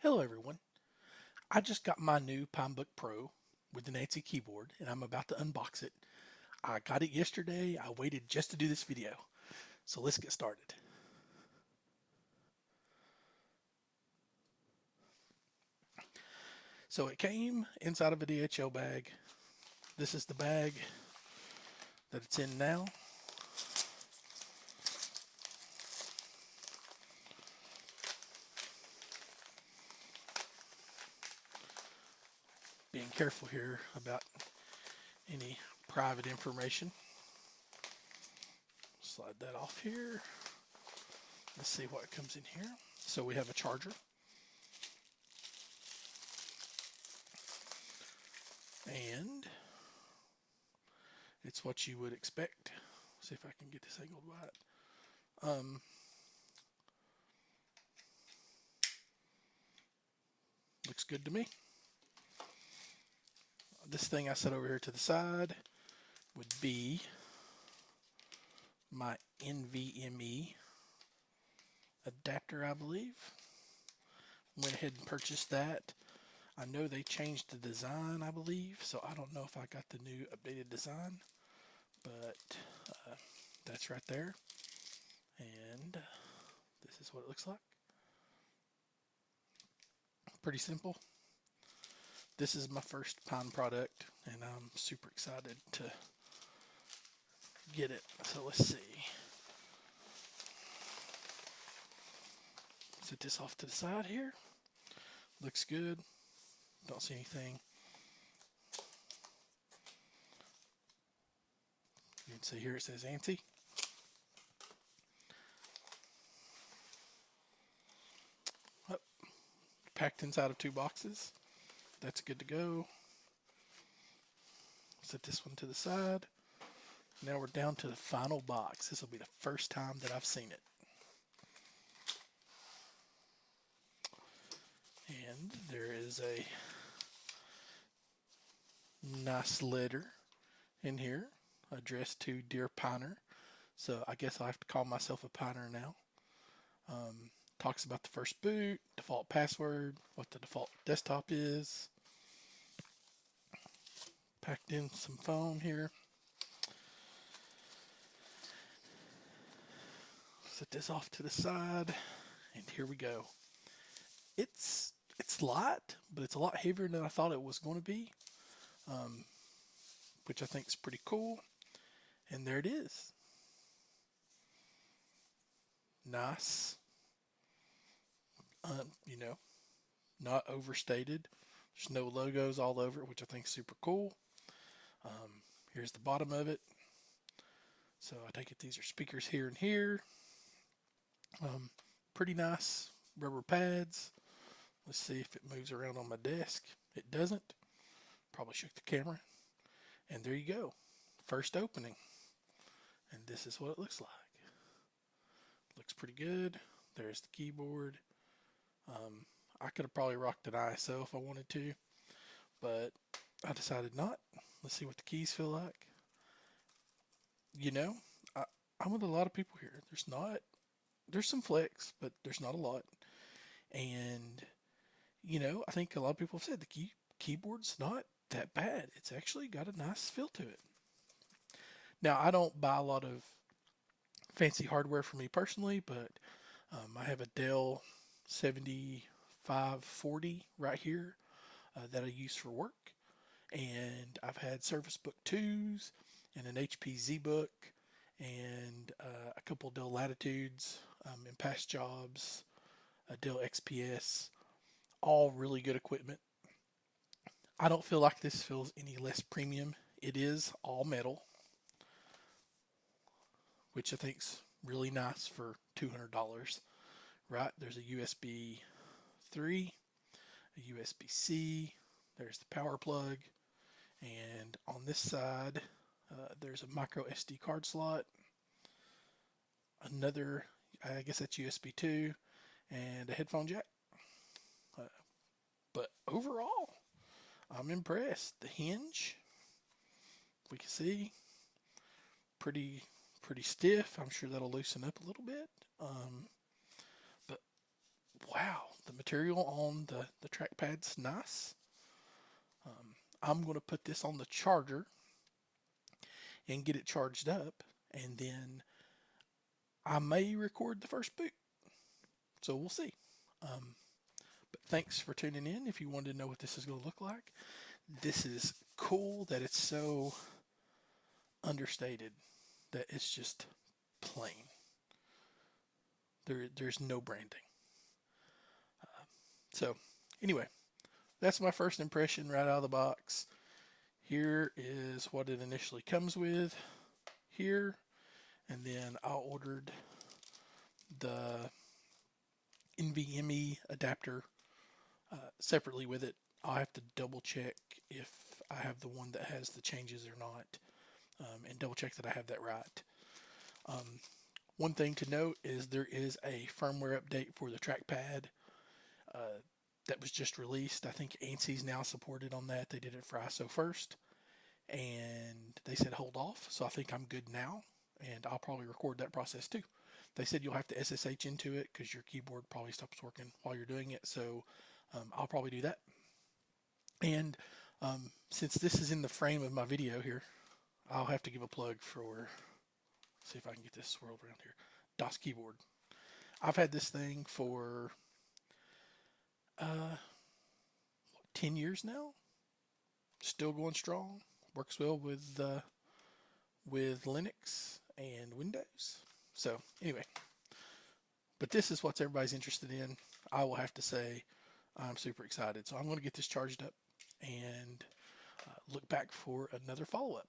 Hello everyone. I just got my new Pinebook Pro with an ANSI keyboard and I'm about to unbox it. I got it yesterday. I waited just to do this video. So let's get started. So it came inside of a DHL bag. This is the bag that it's in now. Being careful here about any private information. Slide that off here. Let's see what comes in here. So we have a charger. And it's what you would expect. See if I can get this angled right. Looks good to me. This thing I set over here to the side would be my NVMe adapter, I believe. Went ahead and purchased that. I know they changed the design, I believe, so I don't know if I got the new updated design, but that's right there. And this is what it looks like. Pretty simple. This is my first Pine product, and I'm super excited to get it. So let's see. Set this off to the side here. Looks good. Don't see anything. You can see here it says ANSI. Oh, packed inside of 2 boxes. That's good to go. Set this one to the side. Now we're down to the final box. This will be the first time that I've seen it. And there is a nice letter in here addressed to Dear Piner. So I guess I have to call myself a Piner now. Talks about the first boot, default password, what the default desktop is. Packed in some foam here. Set this off to the side, and here we go. It's light, but it's a lot heavier than I thought it was going to be, which I think is pretty cool. And there it is. Nice. You know, not overstated. There's no logos all over it, which I think is super cool. Here's the bottom of it. So I take it these are speakers here and here. Pretty nice rubber pads. Let's see if it moves around on my desk. It doesn't. Probably shook the camera. And there you go. First opening. And this is what it looks like. Looks pretty good. There's the keyboard. I could have probably rocked an ISO if I wanted to, but I decided not. Let's see what the keys feel like. You know, I'm with a lot of people here. There's some flex, but there's not a lot. And, I think a lot of people have said the keyboard's not that bad. It's actually got a nice feel to it. Now, I don't buy a lot of fancy hardware for me personally, but I have a Dell 7540 right here that I use for work. And I've had Surface Book 2s and an HP ZBook and a couple Dell Latitudes in past jobs, a Dell XPS, all really good equipment. I don't feel like this feels any less premium. It is all metal, which I think's really nice for $200, right? There's a USB 3, a USB-C, there's the power plug, and on this side there's a micro SD card slot, another, I guess that's USB 2, and a headphone jack. But overall, I'm impressed. The hinge, we can see, pretty stiff. I'm sure that'll loosen up a little bit. But wow, the material on the trackpad's nice. I'm going to put this on the charger and get it charged up, and then I may record the first boot. So we'll see. Um, but thanks for tuning in. If you wanted to know what this is going to look like, this is cool that it's so understated that it's just plain. There's no branding. So anyway, that's my first impression right out of the box. Here is what it initially comes with here, and then I ordered the NVMe adapter separately with it. I'll have to double check if I have the one that has the changes or not, and double check that I have that right. One thing to note is there is a firmware update for the trackpad that was just released. I think ANSI is now supported on that. They did it for ISO first, and they said hold off. So I think I'm good now, and I'll probably record that process too. They said you'll have to SSH into it because your keyboard probably stops working while you're doing it. So I'll probably do that. And since this is in the frame of my video here, I'll have to give a plug for, see if I can get this swirled around here, DOS keyboard. I've had this thing for 10 years now. Still going strong. Works well with Linux and Windows. So anyway, but this is what everybody's interested in. I will have to say I'm super excited. So I'm going to get this charged up and look back for another follow-up.